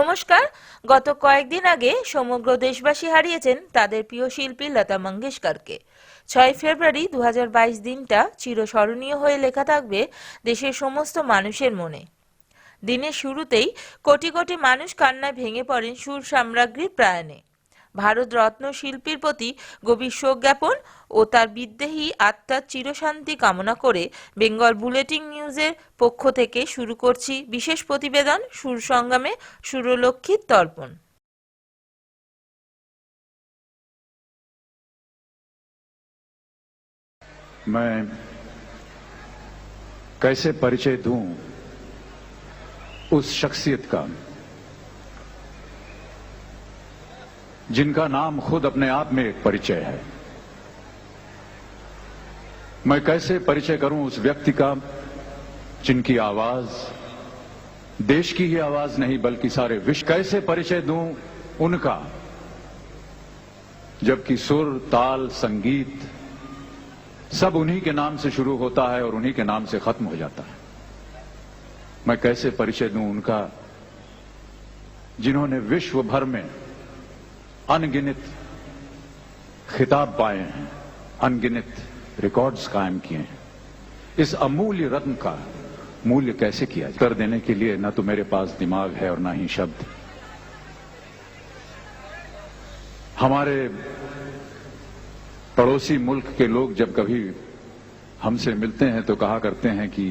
নমস্কার। গত কয়েকদিন আগে সমগ্র দেশবাসী হারিয়েছেন তাদের প্রিয় শিল্পী লতা মঙ্গেশকরকে। 6 ফেব্রুয়ারি 2022 দিনটা চিরস্মরণীয় হয়ে লেখা থাকবে দেশের সমস্ত মানুষের মনে। দিনের শুরুতেই কোটি কোটি মানুষ কান্নায় ভেঙে পড়েন সুর সাম্রাজ্ঞীর প্রয়াণে। ভারত রত্ন শিল্পীর প্রতি গভীর শোক জ্ঞাপন ও তার বিদেহী আত্মার চিরশান্তি কামনা করে বেঙ্গল বুলেটিন নিউজের পক্ষ থেকে শুরু করছি বিশেষ প্রতিবেদন সুর সংগ্রামে সুরলক্ষ্মীর তর্পণ। मैं कैसे परिचय दूं उस शख्सियत का जिनका नाम खुद अपने आप में एक परिचय है। मैं कैसे परिचय करूं उस व्यक्ति का जिनकी आवाज देश की ही आवाज नहीं बल्कि सारे विश्व। कैसे परिचय दूं उनका जबकि सुर, ताल, संगीत सब उन्हीं के नाम से शुरू होता है और उन्हीं के नाम से खत्म हो जाता है। मैं कैसे परिचय दूं उनका जिन्होंने विश्व भर में अनगिनत खिताब पाए हैं, अनगिनत रिकॉर्ड्स कायम किए हैं। इस अमूल्य रत्न का मूल्य कैसे किया जाए? कर देने के लिए न तो मेरे पास दिमाग है और न ही शब्द। हमारे पड़ोसी मुल्क के लोग जब कभी हमसे मिलते हैं तो कहा करते हैं कि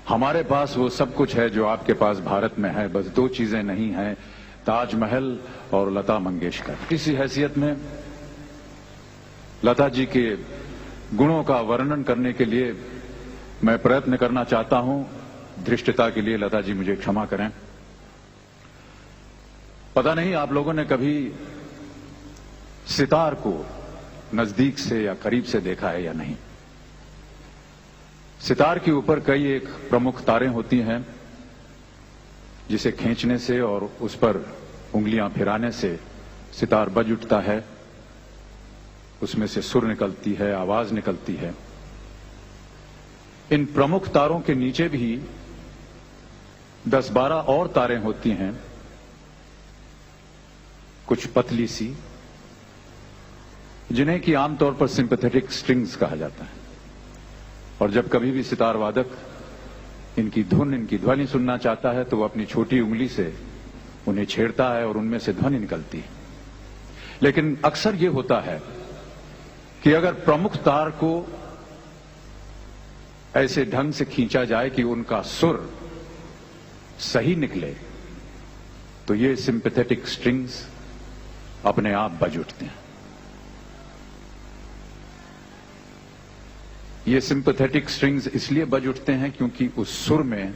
हमारे पास वो सब कुछ है जो आपके पास भारत में है, बस दो चीजें नहीं हैं, ताजमहल और लता मंगेशकर। इसी हैसियत में लता जी के गुणों का वर्णन करने के लिए मैं प्रयत्न करना चाहता हूं। धृष्टता के लिए लता जी मुझे क्षमा करें। पता नहीं आप लोगों ने कभी सितार को नजदीक से या करीब से देखा है या नहीं। सितार के ऊपर कई एक प्रमुख तारें होती हैं जिसे खींचने से और उस पर उंगलियां फिराने से सितार बज उठता है, उसमें से सुर निकलती है, आवाज निकलती है। इन प्रमुख तारों के नीचे भी 10-12 और तारें होती हैं, कुछ पतली सी, जिन्हें कि आमतौर पर सिंपैथेटिक स्ट्रिंग्स कहा जाता है। और जब कभी भी सितार वादक इनकी धुन, इनकी ध्वनि सुनना चाहता है तो वो अपनी छोटी उंगली से उन्हें छेड़ता है और उनमें से ध्वनि निकलती है। लेकिन अक्सर ये होता है कि अगर प्रमुख तार को ऐसे ढंग से खींचा जाए कि उनका सुर सही निकले तो ये सिंपैथेटिक स्ट्रिंग्स अपने आप बज उठते हैं। ये सिंपैथेटिक स्ट्रिंग्स इसलिए बज उठते हैं क्योंकि उस सुर में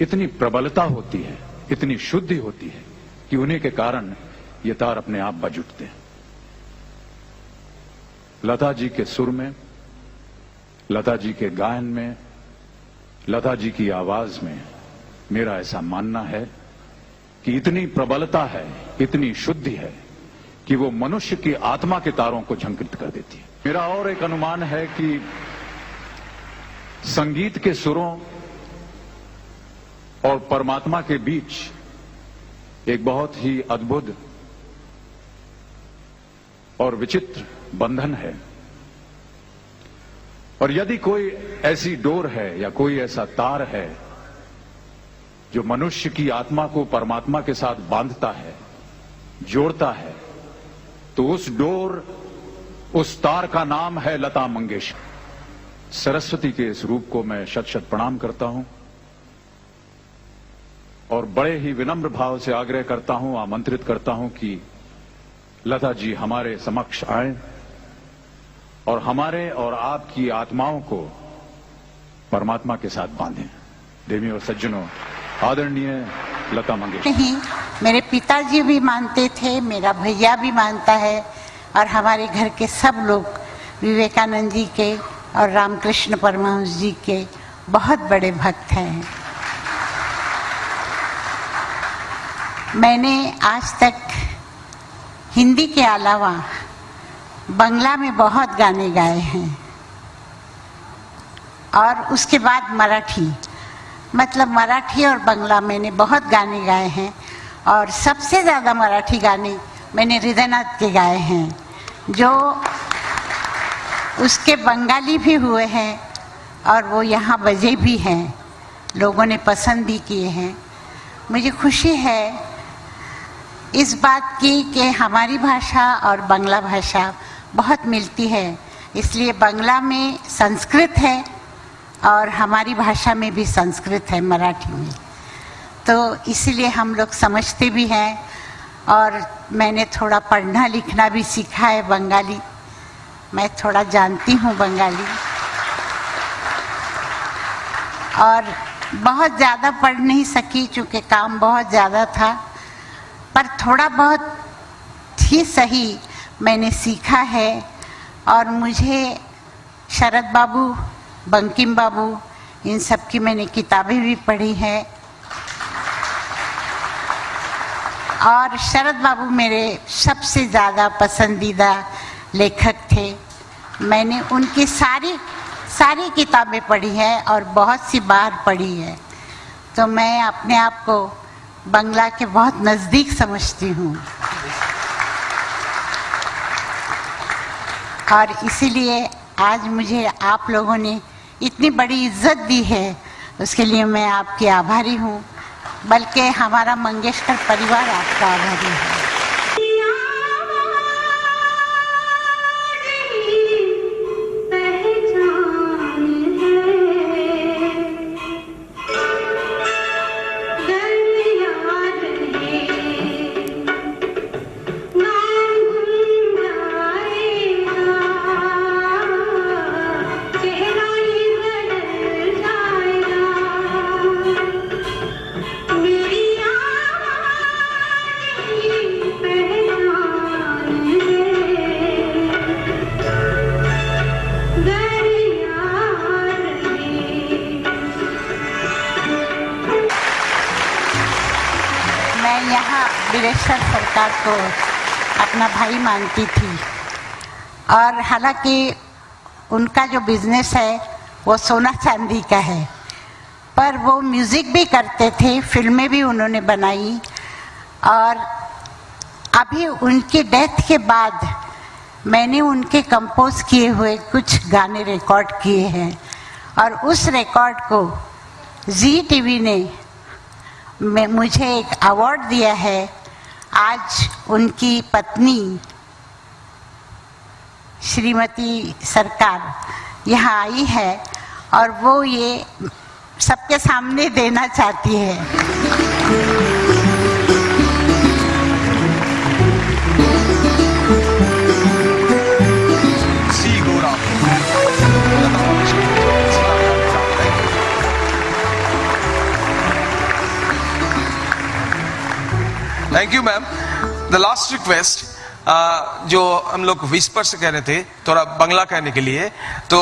इतनी प्रबलता होती है, इतनी शुद्धि होती है कि उन्हीं के कारण ये तार अपने आप बज उठते हैं। लता जी के सुर में, लता जी के गायन में, लता जी की आवाज में मेरा ऐसा मानना है कि इतनी प्रबलता है, इतनी शुद्धि है कि वो मनुष्य की आत्मा के तारों को झंकृत कर देती है। मेरा और एक अनुमान है कि संगीत के सुरों और परमात्मा के बीच एक बहुत ही अद्भुत और विचित्र बंधन है। और यदि कोई ऐसी डोर है या कोई ऐसा तार है जो मनुष्य की आत्मा को परमात्मा के साथ बांधता है, जोड़ता है, तो उस डोर, उस तार का नाम है लता मंगेशकर। सरस्वती के इस रूप को मैं शत शत प्रणाम करता हूं और बड़े ही विनम्र भाव से आग्रह करता हूं, आमंत्रित करता हूं कि लता जी हमारे समक्ष आए और हमारे और आपकी आत्माओं को परमात्मा के साथ बांधें। देवी और सज्जनों, आदरणीय लता मंगेशकर। नहीं, मेरे पिताजी भी मानते थे, मेरा भैया भी मानता है और हमारे घर के सब लोग विवेकानंद जी के और रामकृष्ण परमहंस जी के बहुत बड़े भक्त हैं। मैंने आज तक हिंदी के अलावा बांग्ला में बहुत गाने गाए हैं और उसके बाद मराठी। मतलब मराठी और बांग्ला मैंने बहुत गाने गाए हैं, और सबसे ज़्यादा मराठी गाने मैंने हृदयनाथ के गाए हैं, जो उसके बंगाली भी हुए हैं और वो यहाँ बजे भी हैं, लोगों ने पसंद भी किए हैं। मुझे खुशी है इस बात की कि हमारी भाषा और बांग्ला भाषा बहुत मिलती है, इसलिए बांग्ला में संस्कृत है और हमारी भाषा में भी संस्कृत है, मराठी में, तो इसीलिए हम लोग समझते भी हैं। और मैंने थोड़ा पढ़ना लिखना भी सीखा है बंगाली, मैं थोड़ा जानती हूँ बंगाली, और बहुत ज़्यादा पढ़ नहीं सकी चूँकि काम बहुत ज़्यादा था, पर थोड़ा बहुत ही सही मैंने सीखा है। और मुझे शरद बाबू, बंकिम बाबू, इन सब की मैंने किताबें भी पढ़ी हैं, और शरद बाबू मेरे सबसे ज़्यादा पसंदीदा लेखक थे। मैंने उनकी सारी किताबें पढ़ी हैं और बहुत सी बार पढ़ी है, तो मैं अपने आप को बांग्ला के बहुत नज़दीक समझती हूँ, और इसीलिए आज मुझे आप लोगों ने इतनी बड़ी इज्जत दी है, उसके लिए मैं आपकी आभारी हूँ, बल्कि हमारा मंगेशकर परिवार आपका आभारी है। बिरेश्वर सरकार को अपना भाई मानती थी, और हालांकि उनका जो बिजनेस है वो सोना चांदी का है, पर वो म्यूज़िक भी करते थे, फिल्में भी उन्होंने बनाई, और अभी उनकी डेथ के बाद मैंने उनके कंपोज किए हुए कुछ गाने रिकॉर्ड किए हैं, और उस रिकॉर्ड को जी टीवी ने मुझे एक अवार्ड दिया है। आज उनकी पत्नी श्रीमती सरकार यहाँ आई है और वो ये सबके सामने देना चाहती है। Thank you ma'am. The last request, जो हम लोग विस्पर से कह रहे थे थोड़ा बांग्ला कहने के लिए, तो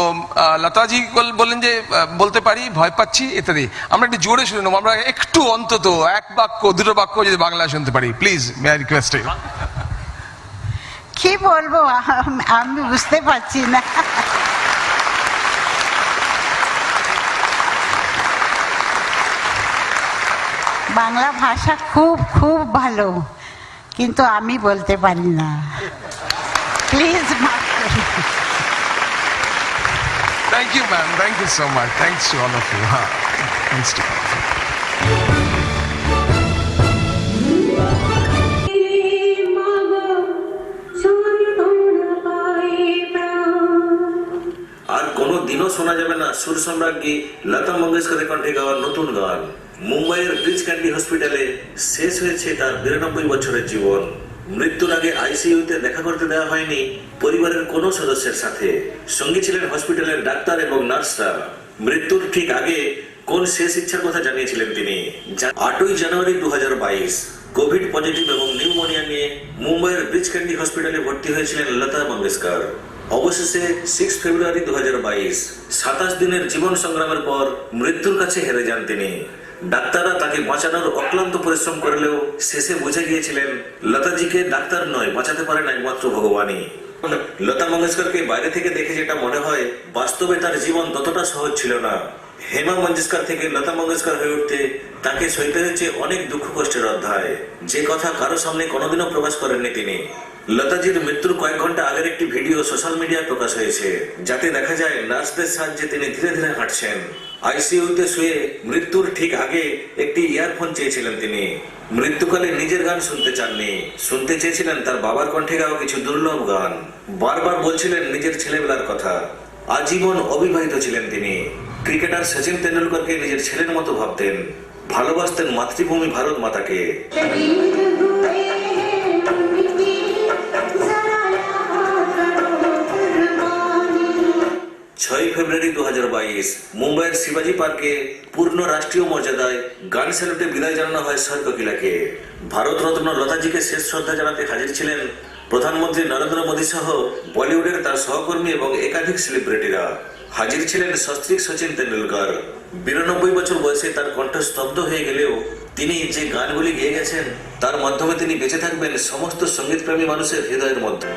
लता जी बोलें जे बोलते पारी भय पाচ্ছি इत्यादि, আমরা একটু জোরে শুনে নেব, আমরা একটু অন্তত এক বাক্য দুটো বাক্য যদি বাংলা শুনতে পারি please, may I request you. কি বলবো আমি বুঝতে পারছি না। বাংলা ভাষা খুব খুব ভালো, কিন্তু আমি বলতে পারি না, প্লিজ মাফ করুন। Thank you ma'am, thank you so much, thanks to all of you. হ্যাঁ, thanks to all of you. আর কোনো দিনও শোনা যাবে না সুর সম্রাজ্ঞী লতা মঙ্গেশকরের কণ্ঠে গাওয়া নতুন গান। মুম্বাইয়ের ব্রিজ ক্যান্ডি হসপিটালে শেষ হয়েছে তার 92 বছরের জীবন। মৃত্যুর আগে আইসিইউতে দেখা করতে দেওয়া হয়নি পরিবারের কোনো সদস্যের সাথে। সঙ্গী ছিলেন হসপিটালের ডাক্তার এবং নার্সরা। মৃত্যুর ঠিক আগে কোন শেষ ইচ্ছার কথা জানিয়েছিলেন তিনি। 8ই জানুয়ারি 2022 কোভিড পজিটিভ এবং নিউমোনিয়া নিয়ে মুম্বাইয়ের ব্রিজ ক্যান্ডি হসপিটালে ভর্তি হয়েছিলেন লতা মঙ্গেশকর। অবশেষে 6 ফেব্রুয়ারি 2022 27 দিনের জীবন সংগ্রামের পর মৃত্যুর কাছে হেরে যান তিনি। ডাক্তাররা তাকে বাঁচানোর অক্লান্ত পরিশ্রম করলেও শেষে বুঝে গিয়েছিলেন লতাজিকে ডাক্তার নয়, বাঁচাতে পারেন একমাত্র ভগবানই। লতা মঙ্গেশকরকে বাইরে থেকে দেখে যেটা মনে হয়, বাস্তবে তার জীবন ততটা সহজ ছিল না। হেমা মঞ্জেশকর থেকে লতা মঙ্গেশকর হয়ে উঠতে তাকে সইতে হয়েছে অনেক দুঃখ কষ্টের অধ্যায়, যে কথা কারো সামনে কোনোদিনও প্রকাশ করেননি তিনি। লতাজির মৃত্যুর কয়েক ঘন্টা আগের একটি ভিডিও সোশ্যাল মিডিয়ায় প্রকাশ হয়েছে, যাতে দেখা যায় নার্সদের সাহায্যে তিনি ধীরে ধীরে হাঁটছেন। আইসিইউতে শুয়ে মৃত্যুর ঠিক আগে একটি ইয়ারফোন চেয়েছিলেন তিনি। মৃত্যুকালে নিজের গান শুনতে চাননি, শুনতে চেয়েছিলেন তার বাবার কণ্ঠে গাওয়া কিছু দুর্লভ গান। বারবার বলছিলেন নিজের ছেলেবেলার কথা। আজীবন অবিবাহিত ছিলেন তিনি। ক্রিকেটার সচিন তেন্ডুলকরকে নিজের ছেলের মতো ভাবতেন, ভালোবাসতেন মাতৃভূমি ভারত মাতাকে। 6 ফেব্রুয়ারি 2022 মুম্বাইয়ের শিবাজি পার্কে পূর্ণ রাষ্ট্রীয় মর্যাদায় গান স্যালুটে বিদায় জানানো হয় স্যার কোকিলাকে। ভারতরত্ন লতাজিকে শেষ শ্রদ্ধা জানাতে হাজির ছিলেন প্রধানমন্ত্রী নরেন্দ্র মোদী সহ বলিউডের তার সহকর্মী এবং একাধিক সেলিব্রিটিরা। হাজির ছিলেন সস্ত্রীক সচিন তেন্ডুলকর। 92 বছর বয়সে তার কণ্ঠ স্তব্ধ হয়ে গেলেও তিনি যে গানগুলি গেয়ে গেছেন তার মাধ্যমে তিনি বেঁচে থাকবেন সমস্ত সঙ্গীতপ্রেমী মানুষের হৃদয়ের মধ্যে।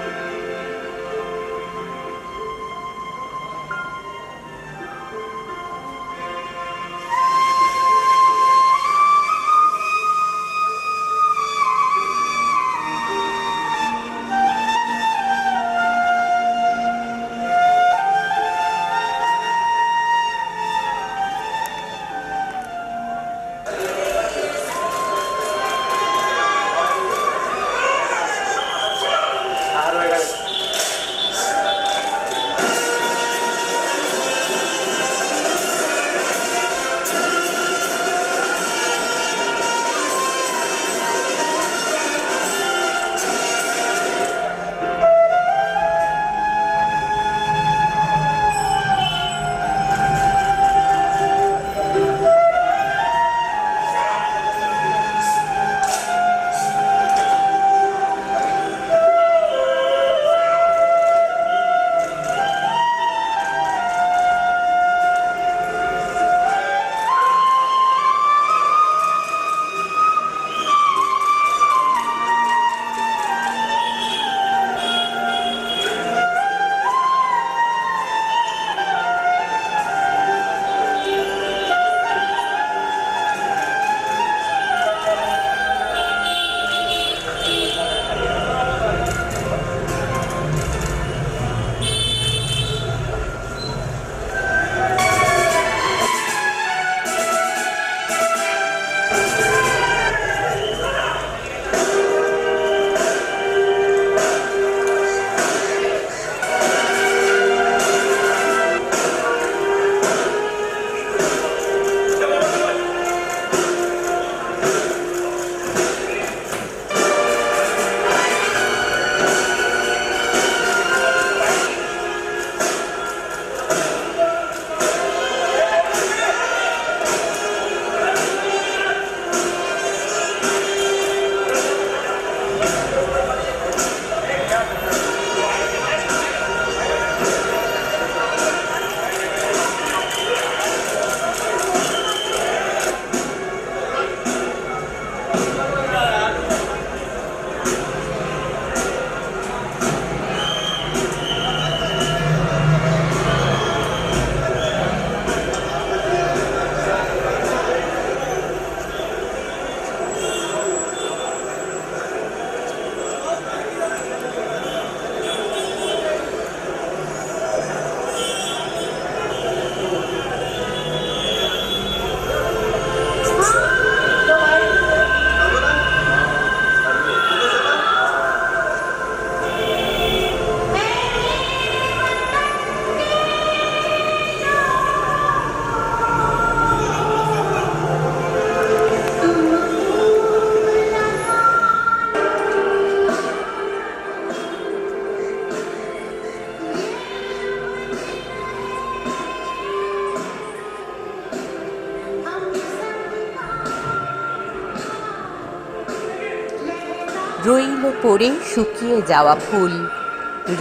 রইল পড়ে শুকিয়ে যাওয়া ফুল,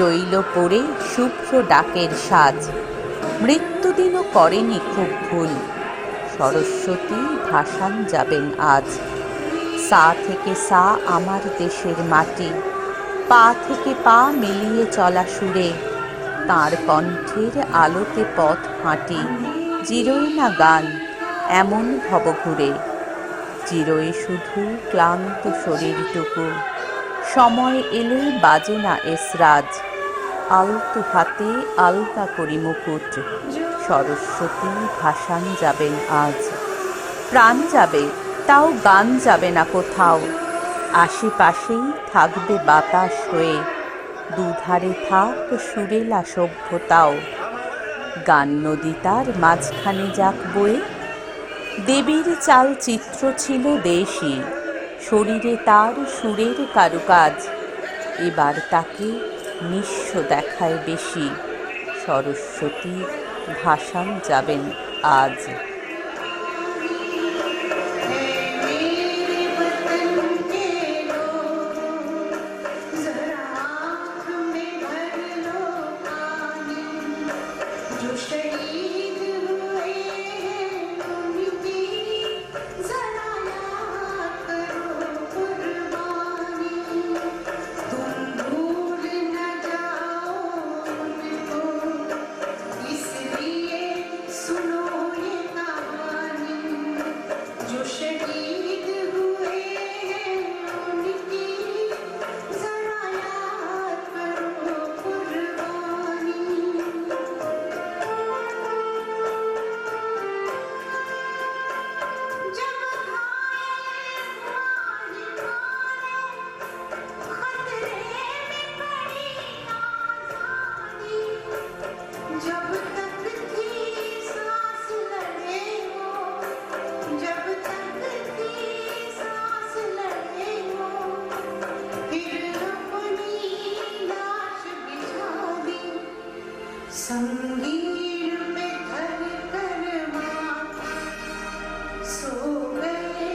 রইল পড়ে শুভ্র ডাকের সাজ। মৃত্যুদিনও করেনি খুব ভুল, সরস্বতী ভাসান যাবেন আজ। সা থেকে সা আমার দেশের মাটি, পা থেকে পা মিলিয়ে চলা সুরে, তাঁর কণ্ঠের আলোতে পথ হাঁটি। জিরোয় না গান এমন ভবঘুরে, চিরই শুধু ক্লান্ত শরীরটুকু, সময় এলে বাজে না এসরাজ, আলতু হাতে আলগা করি মুকুট, সরস্বতী ভাসান যাবেন আজ। প্রাণ যাবে তাও গান যাবে না কোথাও, আশেপাশেই থাকবে বাতাস হয়ে, দুধারে থাক সুরেলা সভ্যতাও, গান নদী তার মাঝখানে যাক বয়ে। দেবীর চাল চিত্র ছিল দেশি, শরীরে তার সুরের কারুকাজ, এবার তাকে নিঃস্ব দেখায় বেশি, সরস্বতী ভাসান যাবেন আজ। संगीत में धर कर मां सो गए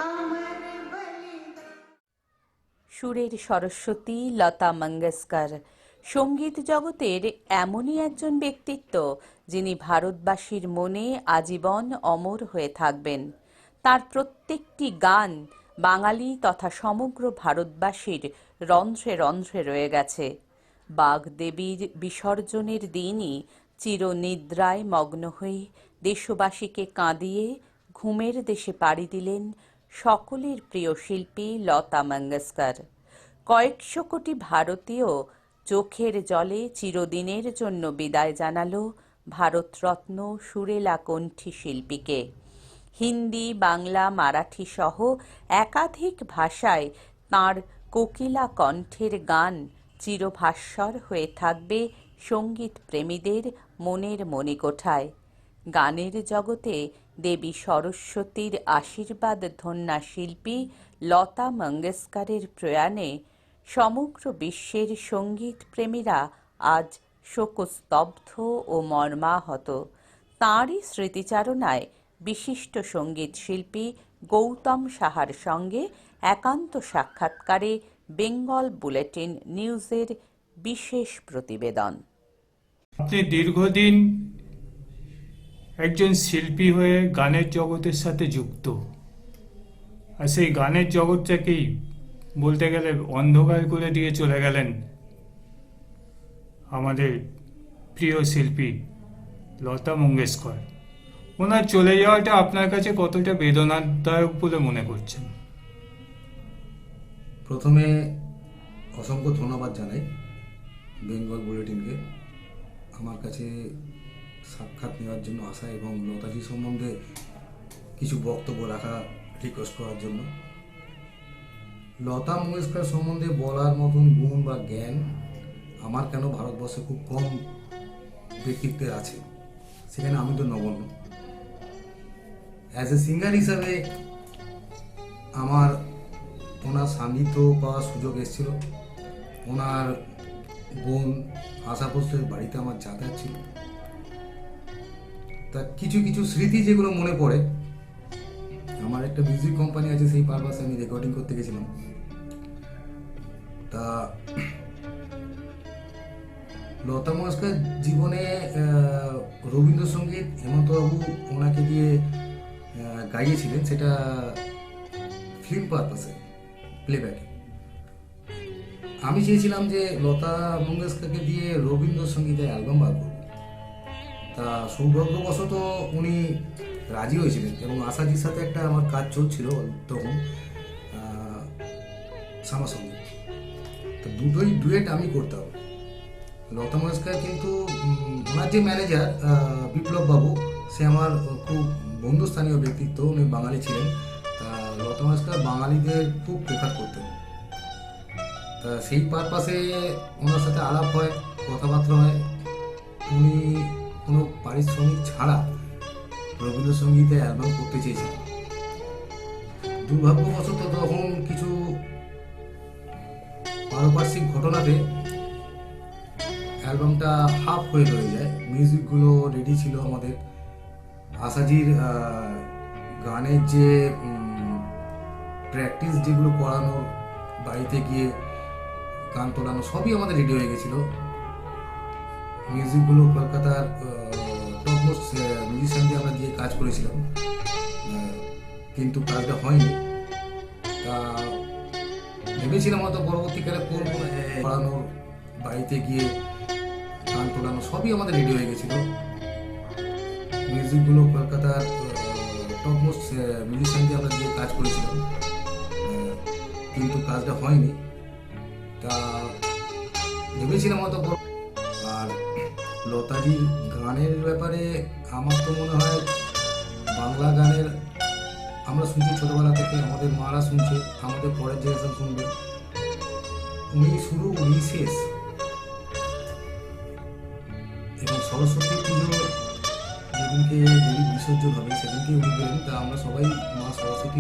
अमर बलिदान। সুরের সরস্বতী লতা মঙ্গেশকর সঙ্গীত জগতের এমনই একজন ব্যক্তিত্ব যিনি ভারতবাসীর মনে আজীবন অমর হয়ে থাকবেন। তার প্রত্যেকটি গান বাঙালি তথা সমগ্র ভারতবাসীর রন্ধ্রে রন্ধ্রে রয়ে গেছে। বাগদেবীর বিসর্জনের দিনই চিরনিদ্রায় মগ্ন হয়ে দেশবাসীকে কাঁদিয়ে ঘুমের দেশে পাড়ি দিলেন সকলের প্রিয় শিল্পী লতা মঙ্গেশকর। কয়েকশো কোটি ভারতীয় চোখের জলে চিরদিনের জন্য বিদায় জানালো ভারতরত্ন সুরেলা কণ্ঠী শিল্পীকে। হিন্দি, বাংলা, মারাঠি সহ একাধিক ভাষায় তাঁর কোকিলা কণ্ঠের গান চিরভাস্বর হয়ে থাকবে সঙ্গীত প্রেমীদের মনের মণিকোঠায়। গানের জগতে দেবী সরস্বতীর আশীর্বাদ ধন্যা শিল্পী লতা মঙ্গেশকরের প্রয়াণে সমগ্র বিশ্বের সঙ্গীত প্রেমীরা আজ শোকস্তব্ধ ও মর্মাহত। তাঁরই স্মৃতিচারণায় বিশিষ্ট সঙ্গীত শিল্পী গৌতম সাহার সঙ্গে একান্ত সাক্ষাৎকারে বেঙ্গল বুলেটিন নিউজের বিশেষ প্রতিবেদন। আপনি দীর্ঘদিন একজন শিল্পী হয়ে গানের জগতের সাথে যুক্ত, আর সেই গানের জগৎটাকেই বলতে গেলে অন্ধকার করে দিয়ে চলে গেলেন আমাদের প্রিয় শিল্পী লতা মঙ্গেশকর। ওনার চলে যাওয়াটা আপনার কাছে কতটা বেদনাদায়ক বলে মনে করছেন? প্রথমে অসংখ্য ধন্যবাদ জানাই বেঙ্গল বুলেটিনকে আমার কাছে সাক্ষাৎ নেওয়ার জন্য আসা এবং লতাজি সম্বন্ধে কিছু বক্তব্য রাখা রিকোয়েস্ট করার জন্য। লতা মঙ্গেশকর সম্বন্ধে বলার মতন গুণ বা জ্ঞান আমার কেন ভারতবর্ষে খুব কম ব্যক্তিত্বের আছে, সেখানে আমি তো নগণ্য। অ্যাজ এ সিঙ্গার হিসাবে আমার ওনার সান্নিধ্য পাওয়ার সুযোগ এসেছিল। ওনার বোন আশা ভোসলের বাড়িতে আমার যাতায়াত ছিল। তা কিছু কিছু স্মৃতি যেগুলো মনে পড়ে, আমার একটা মিউজিক কোম্পানি আছে, সেই পারপাসে আমি রেকর্ডিং করতে গেছিলাম। তা লতা মঙ্গেশকর জীবনে রবীন্দ্রসঙ্গীত হেমন্তবাবু ওনাকে দিয়ে গাইয়েছিলেন, সেটা ফিল্ম পারপাসে, প্লেব্যাকে। আমি চেয়েছিলাম যে লতা মঙ্গেশকরকে দিয়ে রবীন্দ্রসঙ্গীতের অ্যালবাম বার করব, তা সৌভাগ্যবশত উনি রাজি হয়েছিলেন এবং আশাজির সাথে একটা আমার কাজ চলছিল তখন শ্যামাসঙ্গীত, তো দুটোই ডুয়েট আমি করতাম। লতা মঙ্গেশকর কিন্তু ওনার যে ম্যানেজার বিপ্লব বাবু, সে আমার খুব বন্ধুস্থানীয় ব্যক্তিত্ব, উনি বাঙালি ছিলেন। তা লতা মঙ্গেশকর বাঙালিদের খুব প্রেফার করতেন। তা সেই পারপাসে ওনার সাথে আলাপ হয়, কথাবার্তা হয়। উনি কোনো পারিশ্রমিক ছাড়া রবীন্দ্রসঙ্গীতে অ্যালবাম করতে চেয়েছিলেন। দুর্ভাগ্যবশত তখন কিছু পারিপার্শ্বিক ঘটনাতে অ্যালবামটা হাফ হয়ে রয়ে যায়। মিউজিকগুলো রেডি ছিল আমাদের, আশাজির গানের যে প্র্যাকটিস যেগুলো করানো, বাড়িতে গিয়ে গান তোলানো, সবই আমাদের রেডি হয়ে গেছিলো। মিউজিকগুলো কলকাতার টপমোস্ট মিউজিশিয়ান দিয়ে আমরা দিয়ে কাজ করেছিলাম, কিন্তু কাজটা হয়নি। তা ভেবেছিলাম হয়তো পরবর্তীকালে করবো, পড়ানোর, বাড়িতে গিয়ে গান তোলানো, সবই আমাদের রেডি হয়ে গেছিলো। মিউজিকগুলো কলকাতার টপমোস্ট মিউজিশিয়ান দিয়ে আমরা দিয়ে কাজ করেছিলাম, কিন্তু কাজটা হয়নি। তা ভেবেছিলাম হয়তো। আর লতাজির গানের ব্যাপারে আমার তো মনে হয় বাংলা গানের আমরা শুনছি ছোটবেলা থেকে, আমাদের মারা শুনছে, আমাদের পরের জেনারেশন শুনবে। উনি শুরু, উনি শেষ। এবং সরস্বতী পুজো যেদিনকে দেবী বিসর্জন হবে সেদিনকে উনি গেলেন। তা আমরা সবাই মা সরস্বতী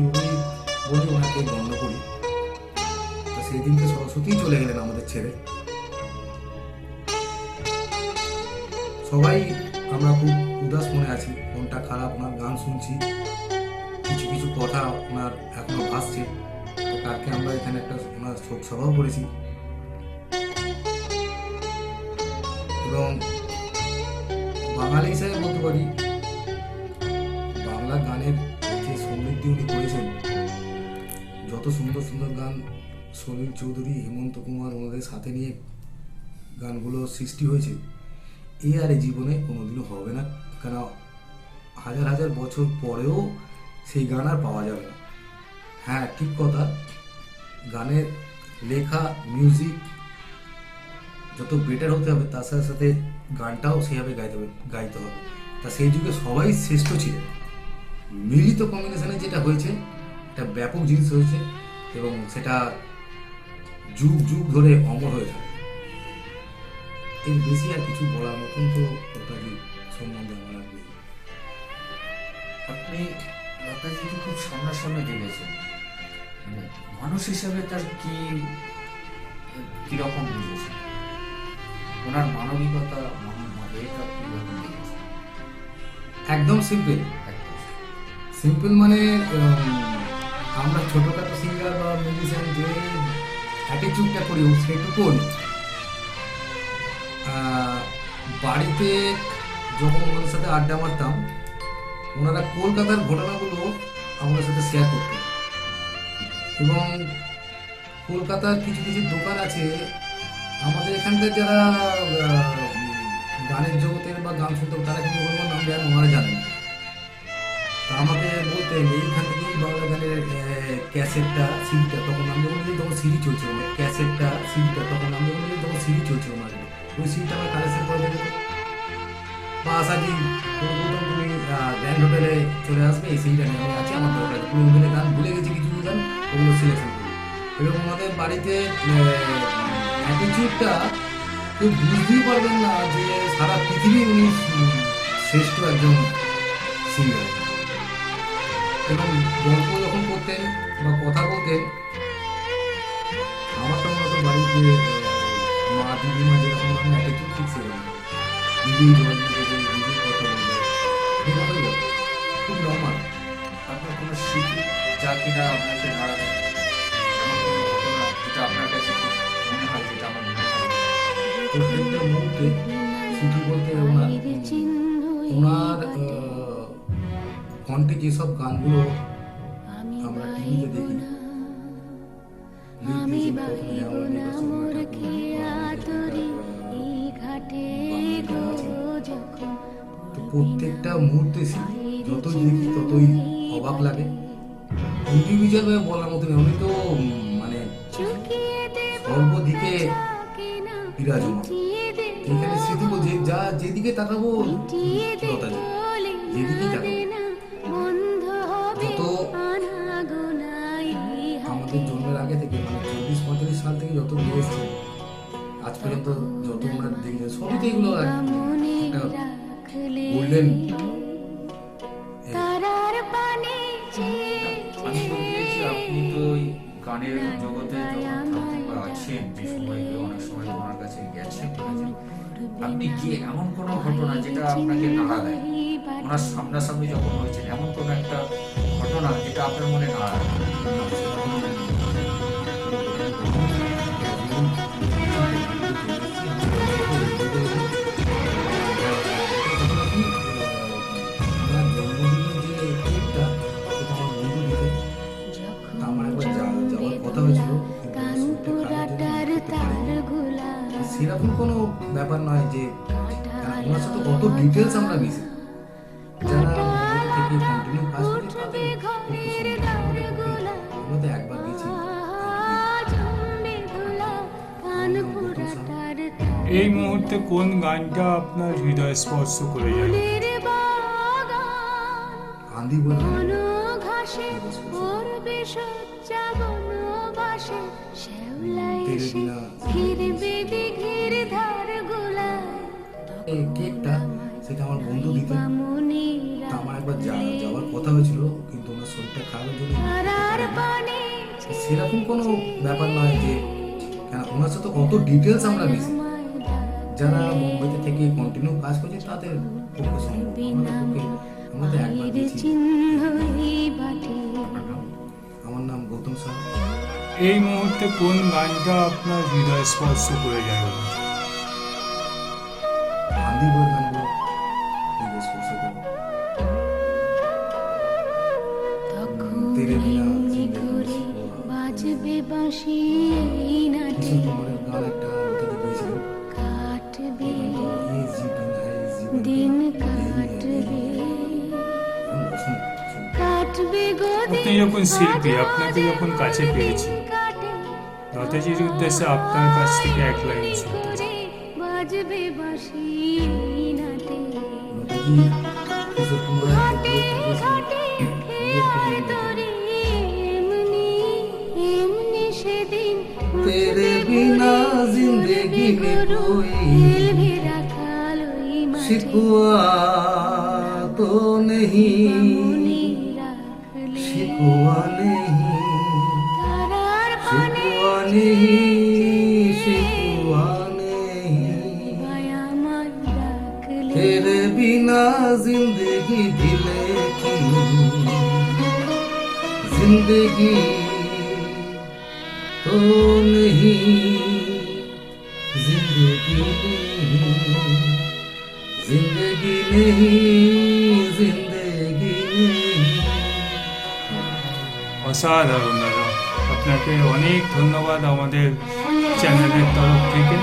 বলে ওনাকে গণ্য করি। তা সেদিনকে সরস্বতী চলে গেলেন আমাদের ছেড়ে। সবাই আমরা খুব উদাস মনে আছি, মনটা খারাপ। ওনার গান শুনছি, কিছু কিছু কথা ওনার এখনো ভাসছে। তো কালকে আমরা এখানে একটা ওনার শোক সভাও করেছি। এবং বাঙালি হিসাবে বলতে পারি, বাংলা গানের যে সমৃদ্ধি উনি করেছেন, যত সুন্দর সুন্দর গান সলিল চৌধুরী, হেমন্ত কুমার ওনাদের সাথে নিয়ে গানগুলো সৃষ্টি হয়েছে, এ আর এই জীবনে কোনোদিনও হবে না। কেন হাজার হাজার বছর পরেও সেই গান আর পাওয়া যাবে না। হ্যাঁ, ঠিক কথা, গানের লেখা, মিউজিক যত বেটার হতে হবে, তার সাথে সাথে গানটাও সেইভাবে গাইতে হবে। তা সেই যুগে সবাই শ্রেষ্ঠ ছিলেন। মিলিত কম্বিনেশনে যেটা হয়েছে, একটা ব্যাপক জিনিস হয়েছে এবং সেটা যুগ যুগ ধরে অমর হয়ে থাকে। এর বেশি আর কিছু বলার মতন তো লতাজি সম্বন্ধে আমার আর নেই। আপনি লতাজিকে খুব সামনাসামনি দেখেছেন, মানে মানুষ হিসাবে তার কিরকম বুঝেছেন, ওনার মানবিকতা, এটা কিরকম দেখেছেন? একদম সিম্পল। সিম্পল মানে আমরা ছোটখাটো সিঙ্গার বা মিউজিশিয়ান যে অ্যাটিটিউডটা করি সেটুকু বাড়িতে যখন ওনার সাথে আড্ডা মারতাম, ওনারা কলকাতার ঘটনাগুলো আমাদের সাথে শেয়ার করতেন। এবং কলকাতার কিছু কিছু দোকান আছে, আমাদের এখানকার যারা গানের জগতের বা গান শুনতে, তারা কিন্তু ওনার নাম জানেন, ওনারা জানেন। তা আমাকে বলতেন এইখান থেকেই বাংলা গানের ক্যাসেটটা, সিডিটা, তখন আমি বলি তখন সিডি চলছে, ক্যাসেটটা, সিডিটা, তখন আমি বলি তখন সিডি চলছে ওনার, ওই সিডিটা আমার কালেকশন করে দেবে। বা আশাজি বলতাম তুমি গ্র্যান্ড হোটেলে চলে আসবে, এই সিডিটা নিয়ে আমি আছি, আমার দরকার পুরো দিনের গান ভুলে গেছি, কিছু গান ওগুলো সিলেকশন করি। এবং আমাদের বাড়িতে অ্যাটিটিউডটা কেউ বুঝতেই পারবেন না যে সারা পৃথিবী উনি শ্রেষ্ঠ একজন সিঙ্গার। এবং গল্প যখন করতেন বা কথা বলতেন, আমার তো মতো বাড়িতে মা দিদিমা যেরকম অ্যাটিটিউড, ঠিক সেরকম নিজেই জল দিতে, নিজেই কথা বলবে, এভাবেই খুব নর্মাল। আপনার কোনো স্মৃতি যা কিনা আপনাকে নাড়াবে, এমন কোনো ঘটনা যেটা আপনার কাছে খুব মনে হয়, যেটা আমার মনে হয়? প্রত্যেকটা মুহূর্তে স্মৃতি বলতে ওনার কণ্ঠে যেসব গানগুলো আমরা টিভিতে দেখি, প্রত্যেকটা মুহূর্তে যতই দেখি ততই অবাক লাগে। ইন্ডিভিজুয়াল ভাবে বলার মতো নেই, উনি তো মানে সর্বদিকে বিরাজমান। এখানে স্মৃতি বলছে যা যেদিকে তাকাবো লতাজি, যেদিকে তাকাবো যত আমাদের জন্মের আগে থেকে মানে 24-45 সাল থেকে যত বিয়ে এসছে আজ পর্যন্ত যত আমরা দেখি সবই তো এগুলো বললেন। আমি বলতেছি আপনি তো ওই গানের জগতে যখন আছেন, যে সময়গুলো অনেক সময় ওনার কাছে গেছেন, ঠিক আছে, আপনি গিয়ে এমন কোনো ঘটনা যেটা আপনাকে নাড়া দেয়, ওনার সামনাসামনি যখন হয়েছেন এমন কোনো একটা ঘটনা যেটা আপনার মনে নাড়া দেয়? সেরকম কোনো ব্যাপার নয় যে ওনার সাথে কত ডিটেলস আমরা মিশি, যারা থেকে কন্টিনিউ কাজ করি আমরা তো একবার গেছি। এই মুহূর্তে কোন গানটা আপনার হৃদয় স্পর্শ করে যায়? আন্দি বলে এই কেকটা সেটা আমার বন্ধু দিতেন, তা আমার একবার যাওয়ার কথা হয়েছিল কিন্তু ওনার শরীরটা খারাপের জন্য সেরকম কোনো ব্যাপার নয় যে কেন ওনার সাথে কত ডিটেলস আমরা মিশি, যারা মুম্বাইতে থেকে কন্টিনিউ কাজ করছে তাদের পক্ষে সম্ভব, আমরা তো একবার গেছি। আমার নাম গৌতম শাহ। এই মুহূর্তে কোন গানটা আপনার হৃদয় স্পর্শ করে যায়? আন্দি বই গানগুলো হৃদয় স্পর্শ করে। তেরে বিনা জিন্দেগি বাজবে বাঁশি কিশোর কুমারের গান একটা থেকে পেয়েছিলেন, কাটবে দিন কাটবে। আপনি যখন শিল্পী, আপনাকে যখন কাছে পেয়েছি, লতাজির উদ্দেশ্যে আপনার কাছ থেকে এক লাইন শুনতে চাই। तेरे बिना जिंदगी में कोई शिकवा तो नहीं, शिकवा नहीं, शिकवा नहीं, शिकवा नहीं। तेरे बिना जिंदगी दिले की जिंदगी तो नहीं, जिंदगी नहीं, जिंदगी नहीं, जिंदगी नहीं। অসাধারণ দাদা, আপনাকে অনেক ধন্যবাদ আমাদের চ্যানেলের তরফ থেকে।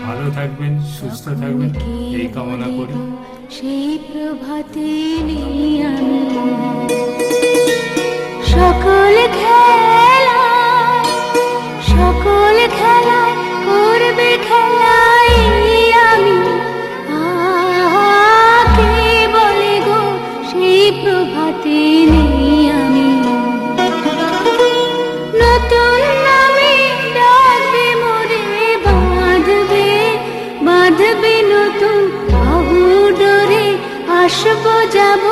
ভালো থাকবেন, সুস্থ থাকবেন এই কামনা করি। সেই প্রভাতে আমি সকল খেলা, সকল খেলায় করবে খেলাই আমি, কে বলে গো সেই প্রভাতে আমি, নতুন নামে ডাকবে মোরে, বাঁধবে বাঁধবে নতুন বাহু ডোরে, আসবো যাব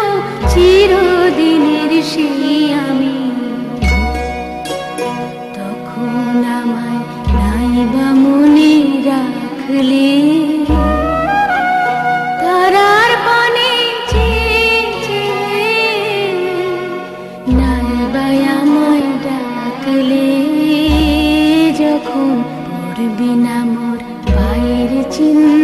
চিরদিনের সেই আমি, তখন আমায় নাইবা মনে রাখলে, তারার পানে নাইবা আমায় ডাকলে, যখন পড়বি না মোর পায়ের চিহ্ন